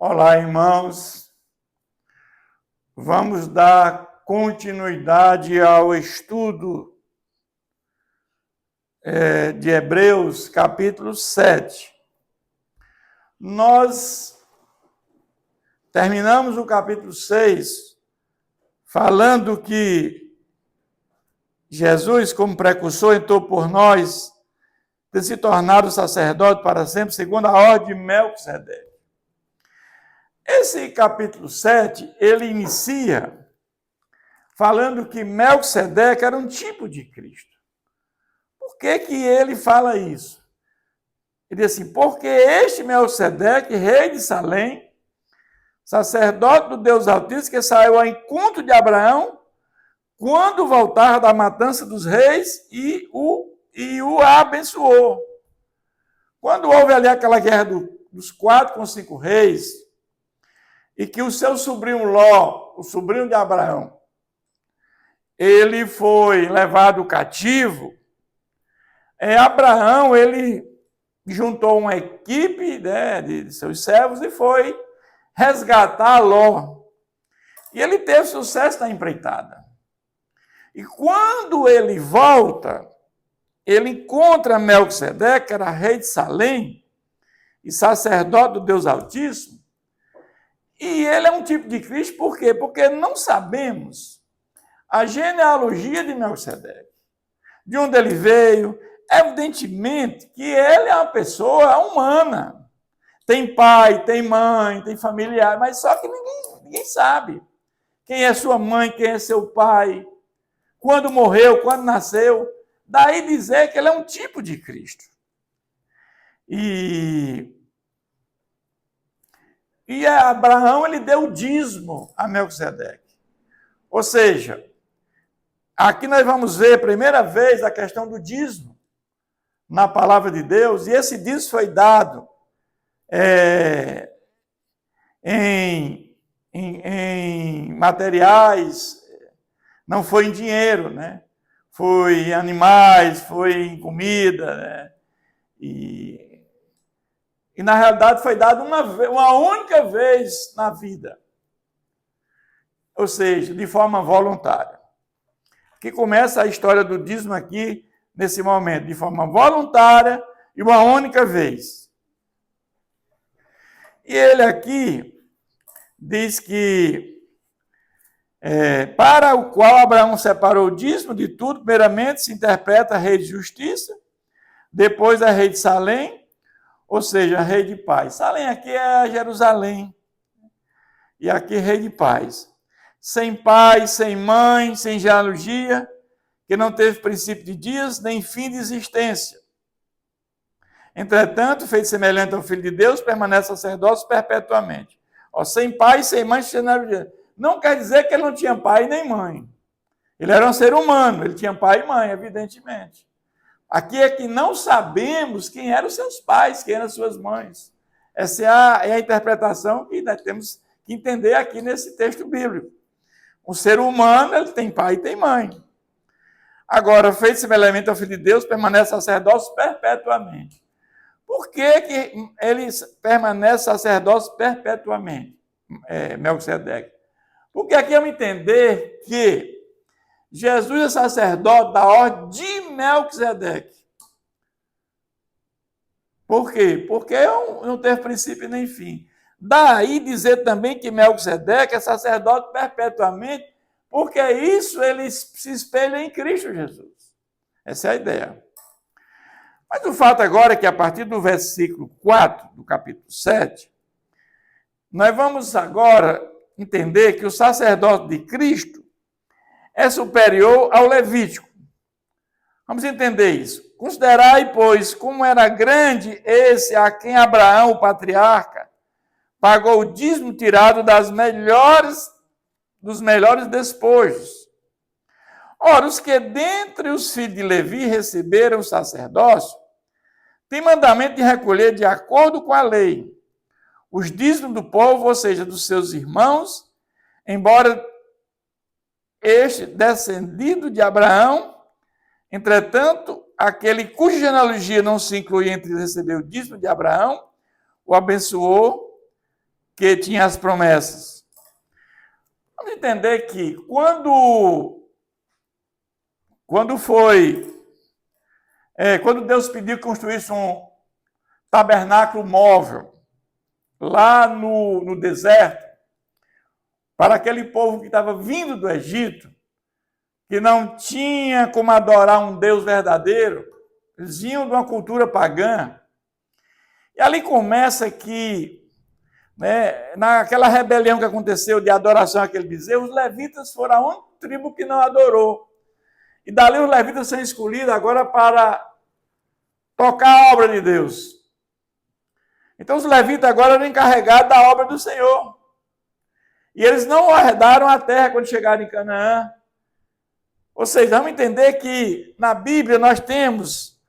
Olá, irmãos. Vamos dar continuidade ao estudo de Hebreus, capítulo 7. Nós terminamos o capítulo 6 falando que Jesus, como precursor, entrou por nós, ter se tornado sacerdote para sempre, segundo a ordem de Melquisedeque. Esse capítulo 7, ele inicia falando que Melquisedeque era um tipo de Cristo. Por que ele fala isso? Ele diz assim, porque este Melquisedeque, rei de Salém, sacerdote do Deus Altíssimo, que saiu ao encontro de Abraão, quando voltava da matança dos reis e o abençoou. Quando houve ali aquela guerra dos 4 com 5 reis, e que o seu sobrinho Ló, o sobrinho de Abraão, ele foi levado cativo, Abraão, ele juntou uma equipe de seus servos e foi resgatar Ló. E ele teve sucesso na empreitada. E quando ele volta, ele encontra Melquisedeque, que era rei de Salém e sacerdote do Deus Altíssimo. E ele é um tipo de Cristo, por quê? Porque não sabemos a genealogia de Melquisedeque, de onde ele veio. Evidentemente que ele é uma pessoa humana. Tem pai, tem mãe, tem familiar, mas só que ninguém sabe quem é sua mãe, quem é seu pai, quando morreu, quando nasceu. Daí dizer que ele é um tipo de Cristo. E Abraão, ele deu o dízimo a Melquisedeque. Ou seja, aqui nós vamos ver a primeira vez a questão do dízimo na palavra de Deus, e esse dízimo foi dado em materiais, não foi em dinheiro, né? Foi em animais, foi em comida, né? E na realidade foi dado uma única vez na vida. Ou seja, de forma voluntária. Que começa a história do dízimo aqui, nesse momento, de forma voluntária e uma única vez. E ele aqui diz que para o qual Abraão separou o dízimo de tudo, primeiramente se interpreta rei de justiça, depois a rei de Salém, ou seja, rei de paz. Salém aqui é Jerusalém. E aqui rei de paz. Sem pai, sem mãe, sem genealogia, que não teve princípio de dias, nem fim de existência. Entretanto, feito semelhante ao Filho de Deus, permanece sacerdócio perpetuamente. Sem pai, sem mãe, sem genealogia. Não quer dizer que ele não tinha pai nem mãe. Ele era um ser humano, ele tinha pai e mãe, evidentemente. Aqui é que não sabemos quem eram os seus pais, quem eram as suas mães. Essa é a interpretação que nós temos que entender aqui nesse texto bíblico. Um ser humano, ele tem pai e tem mãe. Agora, feito semelhante ao Filho de Deus, permanece sacerdócio perpetuamente. Por que ele permanece sacerdócio perpetuamente, Melquisedeque? Porque aqui vamos entender que Jesus é sacerdote da ordem de Melquisedeque. Por quê? Porque não teve princípio nem fim. Daí dizer também que Melquisedeque é sacerdote perpetuamente, porque isso ele se espelha em Cristo Jesus. Essa é a ideia. Mas o fato agora é que a partir do versículo 4 do capítulo 7, nós vamos agora entender que o sacerdote de Cristo é superior ao Levítico. Vamos entender isso. Considerai, pois, como era grande esse a quem Abraão, o patriarca, pagou o dízimo tirado dos melhores despojos. Ora, os que dentre os filhos de Levi receberam o sacerdócio, têm mandamento de recolher de acordo com a lei os dízimos do povo, ou seja, dos seus irmãos, embora este descendido de Abraão. Entretanto, aquele cuja genealogia não se inclui entre receber o dízimo de Abraão, o abençoou, que tinha as promessas. Vamos entender que quando Deus pediu que construísse um tabernáculo móvel lá no deserto, para aquele povo que estava vindo do Egito, que não tinha como adorar um Deus verdadeiro, eles vinham de uma cultura pagã. E ali começa que, naquela rebelião que aconteceu de adoração àquele bezerro, os levitas foram a única tribo que não adorou. E dali os levitas são escolhidos agora para tocar a obra de Deus. Então os levitas agora eram encarregados da obra do Senhor. E eles não herdaram a terra quando chegaram em Canaã. Ou seja, vamos entender que na Bíblia nós temos,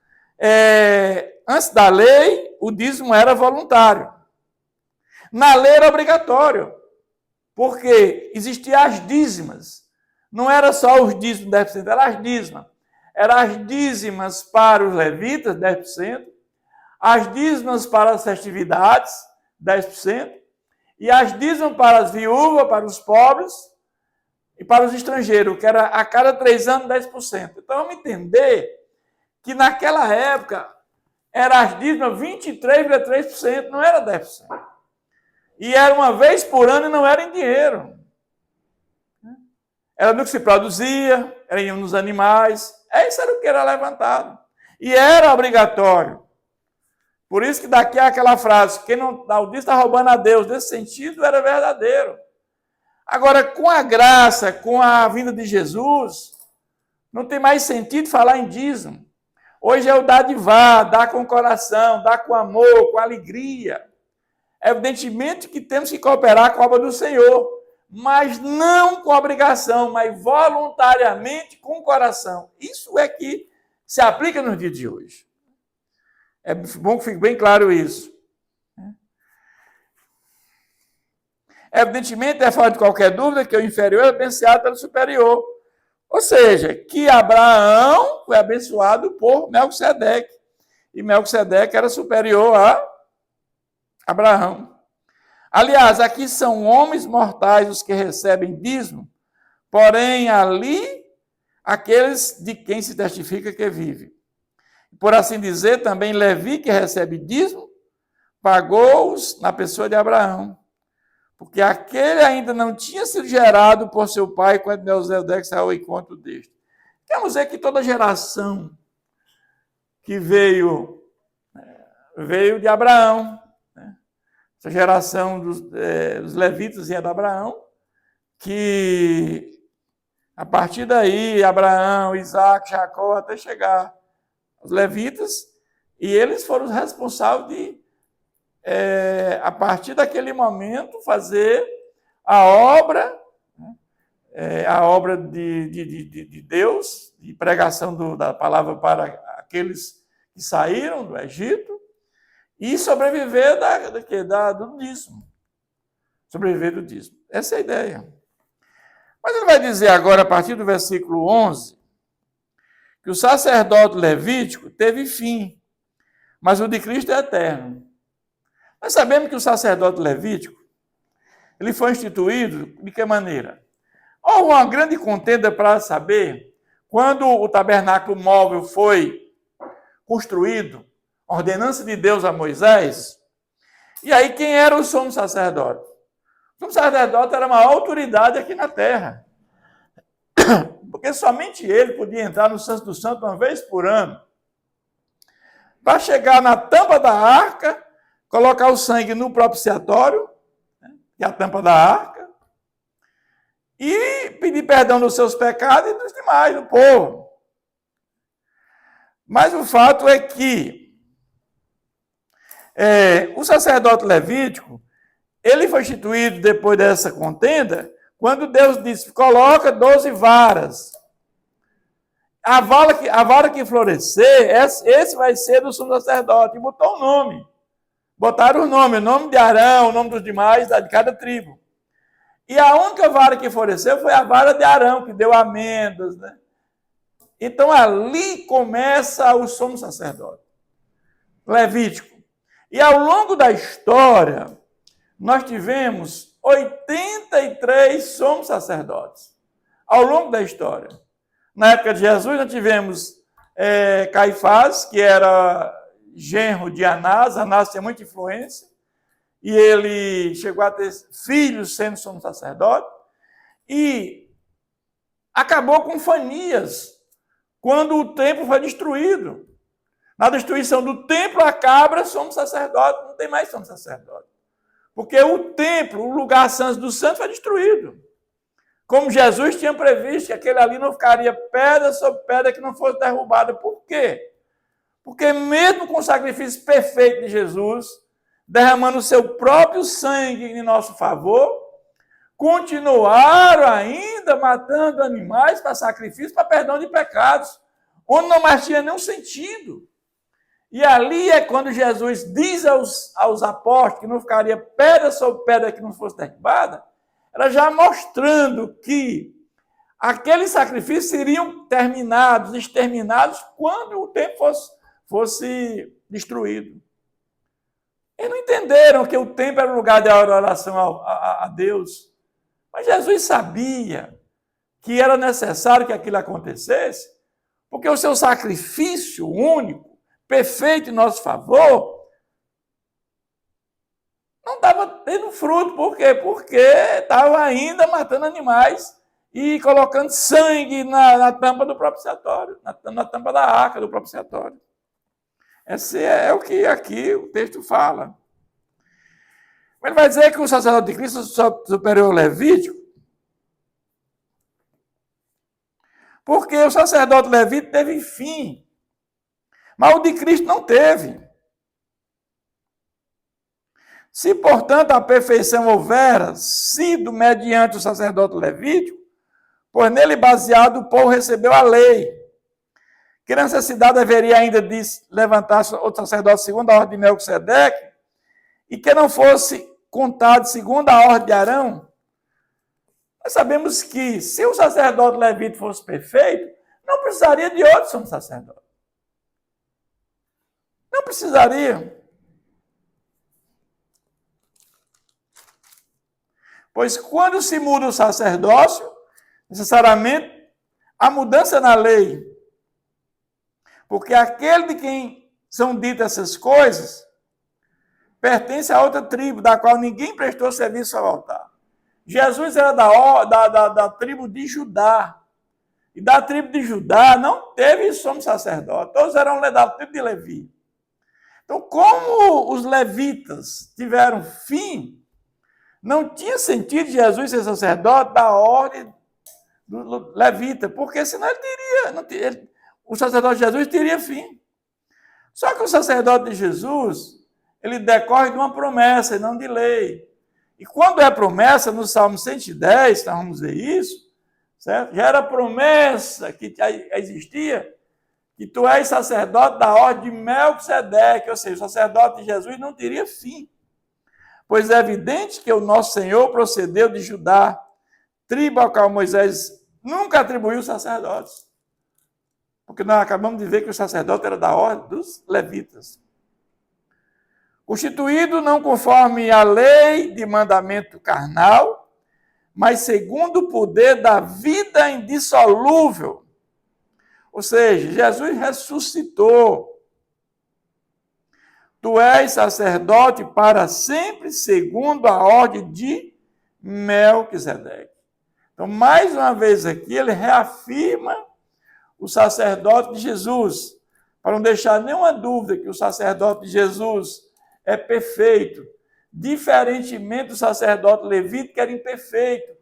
antes da lei, o dízimo era voluntário. Na lei era obrigatório, porque existiam as dízimas. Não era só os dízimos 10%, eram as dízimas. Eram as dízimas para os levitas, 10%, as dízimas para as festividades, 10%, e as dízimas para as viúvas, para os pobres e para os estrangeiros, que era a cada 3 anos, 10%. Então, vamos entender que naquela época eram as dízimas 23,3%, não era 10%. E era uma vez por ano e não era em dinheiro. Era no que se produzia, era nos animais. Isso era o que era levantado. E era obrigatório. Por isso que daqui aquela frase, quem não dá o dízimo está roubando a Deus. Nesse sentido, era verdadeiro. Agora, com a graça, com a vinda de Jesus, não tem mais sentido falar em dízimo. Hoje é o dar dar com o coração, dar com amor, com alegria. Evidentemente que temos que cooperar com a obra do Senhor, mas não com obrigação, mas voluntariamente com o coração. Isso é que se aplica nos dias de hoje. É bom que fique bem claro isso. Evidentemente, é fora de qualquer dúvida que o inferior é abençoado pelo superior. Ou seja, que Abraão foi abençoado por Melquisedeque. E Melquisedeque era superior a Abraão. Aliás, aqui são homens mortais os que recebem dízimo, porém ali aqueles de quem se testifica que vive. Por assim dizer, também Levi, que recebe dízimo, pagou-os na pessoa de Abraão, porque aquele ainda não tinha sido gerado por seu pai quando Melquisedeque saiu ao encontro deste. Quer dizer que toda geração que veio de Abraão, essa geração dos levitas vinha de Abraão, que a partir daí, Abraão, Isaac, Jacó, até chegar os levitas, e eles foram os responsáveis de, a partir daquele momento, fazer a obra de Deus, de pregação da palavra para aqueles que saíram do Egito, e sobreviver do dízimo. Sobreviver do dízimo. Essa é a ideia. Mas ele vai dizer agora, a partir do versículo 11, que o sacerdote levítico teve fim, mas o de Cristo é eterno. Nós sabemos que o sacerdote levítico, ele foi instituído de que maneira? Houve uma grande contenda para saber, quando o tabernáculo móvel foi construído, ordenança de Deus a Moisés, e aí quem era o sumo sacerdote? O sumo sacerdote era uma autoridade aqui na terra, porque somente ele podia entrar no Santo do Santo uma vez por ano, para chegar na tampa da arca, colocar o sangue no propiciatório, que é a tampa da arca, e pedir perdão dos seus pecados e dos demais, do povo. Mas o fato é que o sacerdote levítico, ele foi instituído depois dessa contenda, quando Deus disse, coloca 12 varas. A vara que florescer, esse vai ser do sumo sacerdote. E botou o nome. Botaram o nome de Arão, o nome dos demais, de cada tribo. E a única vara que floresceu foi a vara de Arão, que deu amêndoas, né? Então ali começa o sumo sacerdote levítico. E ao longo da história, nós tivemos 83 somos sacerdotes ao longo da história. Na época de Jesus, nós tivemos Caifás, que era genro de Anás. Anás tinha muita influência, e ele chegou a ter filhos sendo sumo sacerdote, e acabou com Fanias, quando o templo foi destruído. Na destruição do templo, acaba somos sacerdote, não tem mais somos sacerdote. Porque o templo, o lugar santo do santo, foi destruído. Como Jesus tinha previsto que aquele ali não ficaria pedra sobre pedra que não fosse derrubada. Por quê? Porque mesmo com o sacrifício perfeito de Jesus, derramando o seu próprio sangue em nosso favor, continuaram ainda matando animais para sacrifício, para perdão de pecados, onde não mais tinha nenhum sentido. E ali é quando Jesus diz aos apóstolos que não ficaria pedra sobre pedra que não fosse derrubada, era já mostrando que aqueles sacrifícios seriam terminados, exterminados, quando o templo fosse destruído. Eles não entenderam que o templo era o lugar de oração a Deus. Mas Jesus sabia que era necessário que aquilo acontecesse, porque o seu sacrifício único, perfeito em nosso favor, não estava tendo fruto. Por quê? Porque estava ainda matando animais e colocando sangue na tampa do propiciatório, na tampa da arca do propiciatório. Esse é o que aqui o texto fala. Ele vai dizer que o sacerdote de Cristo superior ao levítico, porque o sacerdote levítico teve fim, mas o de Cristo não teve. Se, portanto, a perfeição houvera sido mediante o sacerdote levítico, pois nele baseado o povo recebeu a lei, que necessidade haveria ainda de levantar outro sacerdote segundo a ordem de Melquisedeque, e que não fosse contado segundo a ordem de Arão. Nós sabemos que, se o sacerdote levítico fosse perfeito, não precisaria de outro sumo sacerdote. Não precisaria. Pois quando se muda o sacerdócio, necessariamente há mudança na lei. Porque aquele de quem são ditas essas coisas pertence a outra tribo, da qual ninguém prestou serviço ao altar. Jesus era da tribo de Judá. E da tribo de Judá não teve sumo sacerdote. Todos eram da tribo de Levi. Então, como os levitas tiveram fim, não tinha sentido Jesus ser sacerdote da ordem do levita, porque senão o sacerdote de Jesus teria fim. Só que o sacerdote de Jesus, ele decorre de uma promessa e não de lei. E quando é promessa, no Salmo 110, nós vamos ver isso, certo? Já era promessa que existia, que tu és sacerdote da ordem de Melquisedeque, ou seja, o sacerdote de Jesus não teria fim. Pois é evidente que o nosso Senhor procedeu de Judá, tribo a qual Moisés nunca atribuiu sacerdotes. Porque nós acabamos de ver que o sacerdote era da ordem dos levitas. Constituído não conforme a lei de mandamento carnal, mas segundo o poder da vida indissolúvel. Ou seja, Jesus ressuscitou. Tu és sacerdote para sempre, segundo a ordem de Melquisedeque. Então, mais uma vez aqui, ele reafirma o sacerdote de Jesus, para não deixar nenhuma dúvida que o sacerdote de Jesus é perfeito, diferentemente do sacerdote levita, que era imperfeito.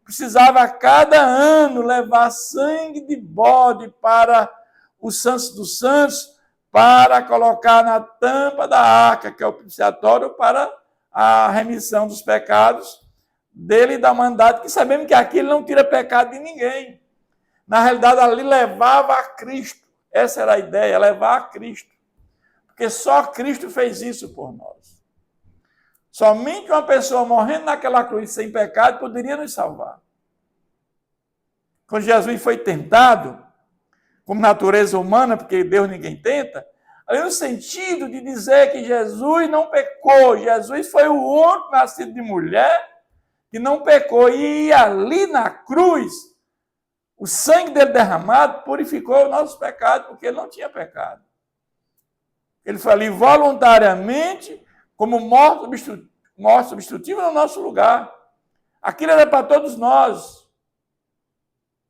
Precisava a cada ano levar sangue de bode para os santos dos santos, para colocar na tampa da arca, que é o propiciatório, para a remissão dos pecados dele e da humanidade, que sabemos que aquilo não tira pecado de ninguém. Na realidade, ali levava a Cristo. Essa era a ideia, levar a Cristo. Porque só Cristo fez isso por nós. Somente uma pessoa morrendo naquela cruz sem pecado poderia nos salvar. Quando Jesus foi tentado, como natureza humana, porque Deus ninguém tenta, ali no sentido de dizer que Jesus não pecou, Jesus foi o único nascido de mulher que não pecou, e ali na cruz, o sangue dele derramado purificou o nosso pecado, porque ele não tinha pecado. Ele foi ali voluntariamente, como morte substitutiva no nosso lugar. Aquilo era para todos nós.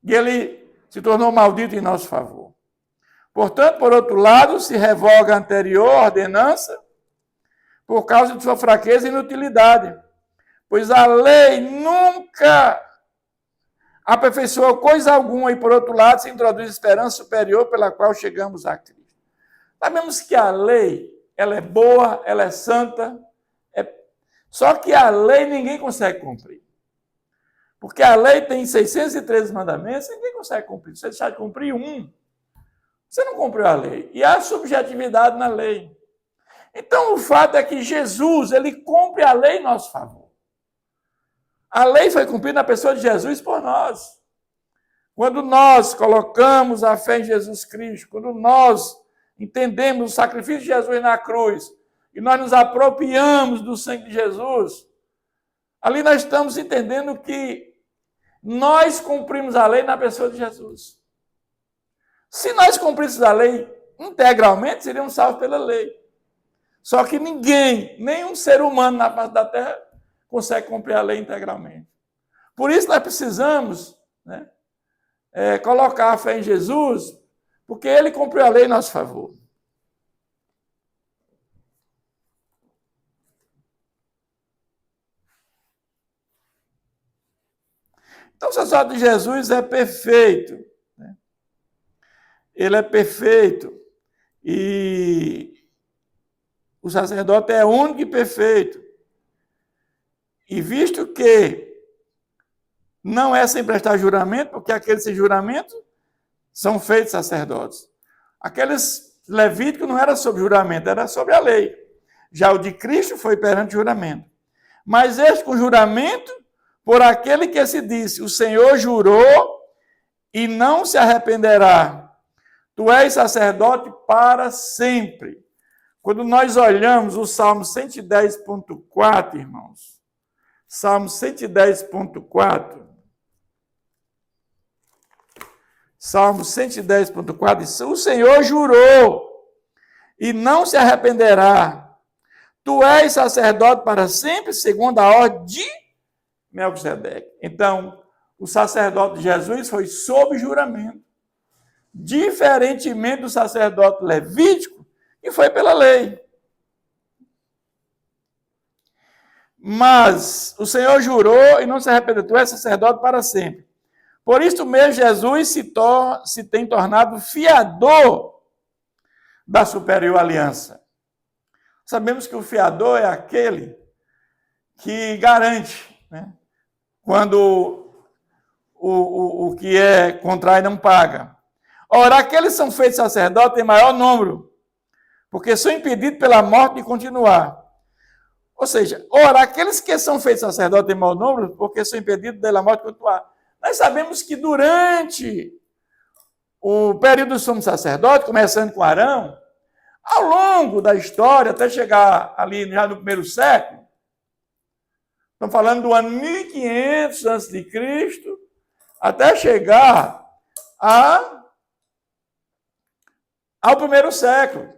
E ele se tornou maldito em nosso favor. Portanto, por outro lado, se revoga a anterior ordenança por causa de sua fraqueza e inutilidade. Pois a lei nunca aperfeiçoou coisa alguma e, por outro lado, se introduz esperança superior pela qual chegamos a Cristo. Sabemos que a lei, ela é boa, ela é santa, só que a lei ninguém consegue cumprir. Porque a lei tem 613 mandamentos, ninguém consegue cumprir. Você deixar de cumprir um, você não cumpriu a lei. E há subjetividade na lei. Então, o fato é que Jesus, ele cumpre a lei em nosso favor. A lei foi cumprida na pessoa de Jesus por nós. Quando nós colocamos a fé em Jesus Cristo, quando nós entendemos o sacrifício de Jesus na cruz, e nós nos apropriamos do sangue de Jesus, ali nós estamos entendendo que nós cumprimos a lei na pessoa de Jesus. Se nós cumpríssemos a lei integralmente, seríamos salvos pela lei. Só que ninguém, nenhum ser humano na face da terra, consegue cumprir a lei integralmente. Por isso nós precisamos, colocar a fé em Jesus, porque ele cumpriu a lei em nosso favor. Então, o sacerdote de Jesus é perfeito. Ele é perfeito. E o sacerdote é único e perfeito. E visto que não é sem prestar juramento, porque aqueles sem juramento são feitos sacerdotes. Aqueles levíticos não era sobre juramento, era sobre a lei. Já o de Cristo foi perante juramento. Mas este com juramento, por aquele que se disse, o Senhor jurou e não se arrependerá. Tu és sacerdote para sempre. Quando nós olhamos o Salmo 110.4, irmãos, Salmo 110.4, Salmo 110.4 diz, o Senhor jurou e não se arrependerá. Tu és sacerdote para sempre, segundo a ordem de Melquisedeque. Então, o sacerdote de Jesus foi sob juramento, diferentemente do sacerdote levítico, que foi pela lei. Mas o Senhor jurou e não se arrependeu. Tu és sacerdote para sempre. Por isso mesmo, Jesus se tem tornado fiador da superior aliança. Sabemos que o fiador é aquele que garante, quando o que é contrai não paga. Ora, aqueles que são feitos sacerdotes em maior número, porque são impedidos pela morte de continuar. Ou seja, ora, aqueles que são feitos sacerdotes em maior número, porque são impedidos pela morte de continuar. Nós sabemos que durante o período do sumo sacerdote, começando com Arão, ao longo da história, até chegar ali já no primeiro século, estamos falando do ano 1500 a.C., até chegar ao primeiro século.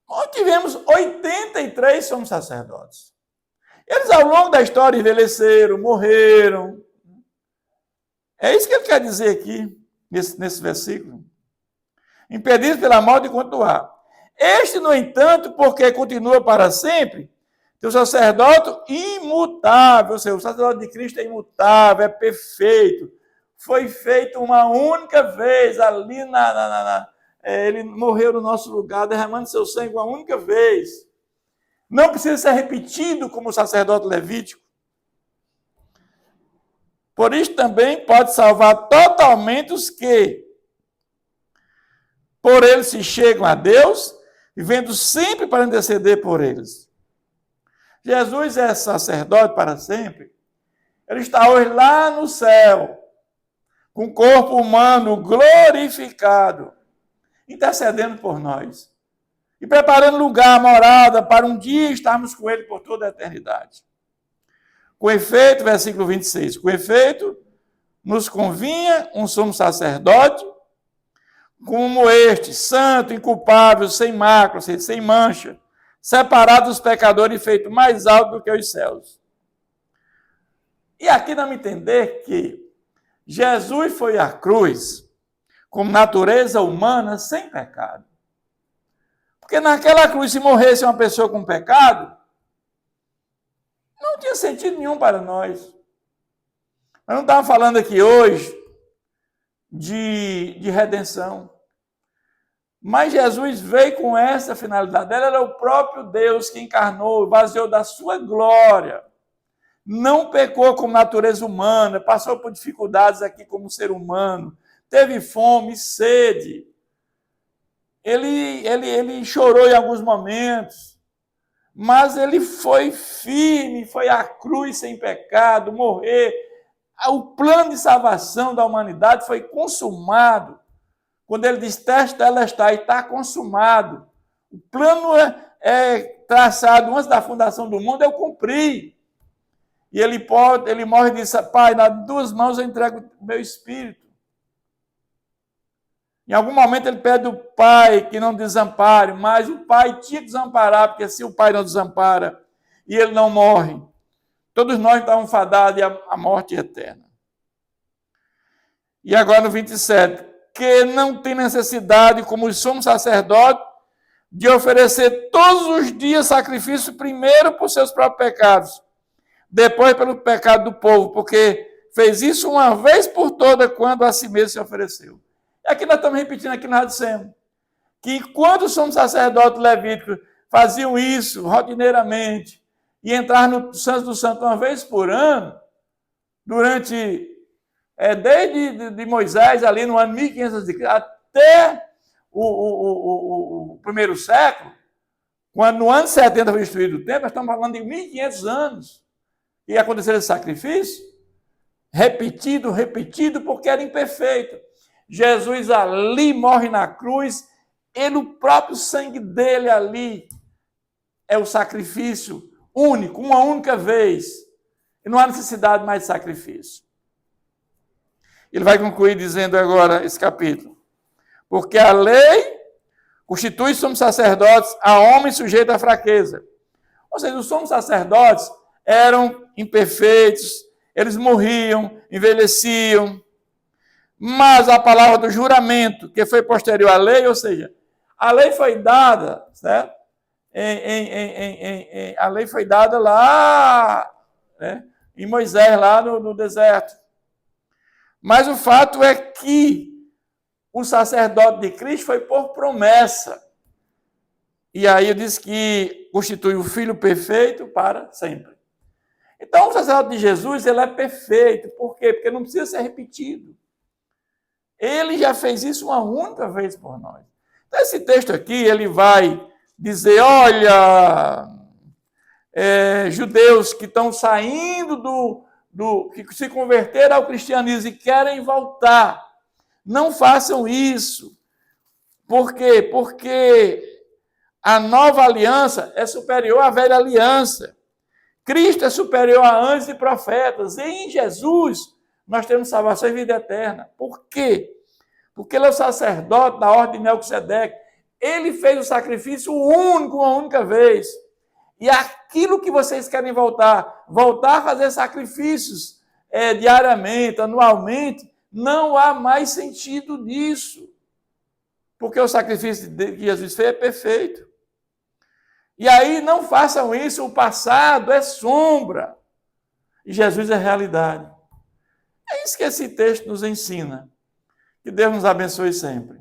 Nós tivemos 83 somos sacerdotes. Eles, ao longo da história, envelheceram, morreram. É isso que ele quer dizer aqui, nesse versículo. Impedidos pela morte de continuar. Este, no entanto, porque continua para sempre, tem o sacerdote imutável. Ou seja, o sacerdote de Cristo é imutável, é perfeito. Foi feito uma única vez ali ele morreu no nosso lugar, derramando seu sangue uma única vez. Não precisa ser repetido como o sacerdote levítico. Por isso também pode salvar totalmente os que, por eles, se chegam a Deus, vivendo sempre para interceder por eles. Jesus é sacerdote para sempre. Ele está hoje lá no céu, com o corpo humano glorificado, intercedendo por nós. e preparando lugar, morada, para um dia estarmos com ele por toda a eternidade. Com efeito, versículo 26, com efeito, nos convinha um sumo sacerdote, como este, santo, inculpável, sem mácula, sem mancha, separado dos pecadores e feito mais alto do que os céus. E aqui dá-me entender que Jesus foi à cruz com natureza humana sem pecado. Porque naquela cruz, se morresse uma pessoa com pecado, não tinha sentido nenhum para nós. Nós não estamos falando aqui hoje de redenção. Mas Jesus veio com essa finalidade. Ele era o próprio Deus que encarnou, vaziou da sua glória. Não pecou com natureza humana, passou por dificuldades aqui como ser humano, teve fome e sede. Ele chorou em alguns momentos, mas ele foi firme, foi à cruz sem pecado, morrer. O plano de salvação da humanidade foi consumado. Quando ele diz tetelestai, está consumado. O plano é traçado antes da fundação do mundo, eu cumpri. E ele morre e diz, Pai, nas tuas mãos eu entrego o meu espírito. Em algum momento ele pede ao Pai que não desampare, mas o Pai tinha que desamparar, porque se o Pai não desampara e ele não morre, todos nós estávamos fadados à morte eterna. E agora no 27, que não tem necessidade, como os sumos sacerdotes, de oferecer todos os dias sacrifício, primeiro por seus próprios pecados, depois pelo pecado do povo, porque fez isso uma vez por toda, quando a si mesmo se ofereceu. E aqui nós estamos repetindo, aqui nós dissemos, que quando os sumos sacerdotes levíticos faziam isso rotineiramente, e entrar no Santo do Santo uma vez por ano, durante, desde de Moisés, ali no ano 1500 a.C., até o primeiro século, quando no ano 70 foi instituído o templo, nós estamos falando de 1500 anos, e aconteceu esse sacrifício, repetido, porque era imperfeito. Jesus ali morre na cruz, o próprio sangue dele ali é o sacrifício único, uma única vez. E não há necessidade mais de sacrifício. Ele vai concluir dizendo agora esse capítulo. Porque a lei constitui sumos sacerdotes a homens sujeitos à fraqueza. Ou seja, os sumos sacerdotes eram imperfeitos, eles morriam, envelheciam. Mas a palavra do juramento, que foi posterior à lei, ou seja, a lei foi dada, certo? A lei foi dada lá, né, em Moisés, lá no deserto. Mas o fato é que o sacerdote de Cristo foi por promessa. E aí eu disse que constitui o Filho perfeito para sempre. Então, o sacerdote de Jesus, ele é perfeito. Por quê? Porque não precisa ser repetido. Ele já fez isso uma única vez por nós. Então, esse texto aqui, ele vai dizer, olha, judeus que estão saindo que se converteram ao cristianismo e querem voltar, não façam isso. Por quê? Porque a nova aliança é superior à velha aliança. Cristo é superior a anjos e profetas. E em Jesus nós temos salvação e vida eterna. Por quê? Porque ele é o sacerdote da ordem de Melquisedeque. Ele fez o sacrifício único, uma única vez. E aquilo que vocês querem voltar a fazer sacrifícios diariamente, anualmente, não há mais sentido nisso. Porque o sacrifício que Jesus fez é perfeito. E aí não façam isso, o passado é sombra. E Jesus é realidade. É isso que esse texto nos ensina. Que Deus nos abençoe sempre.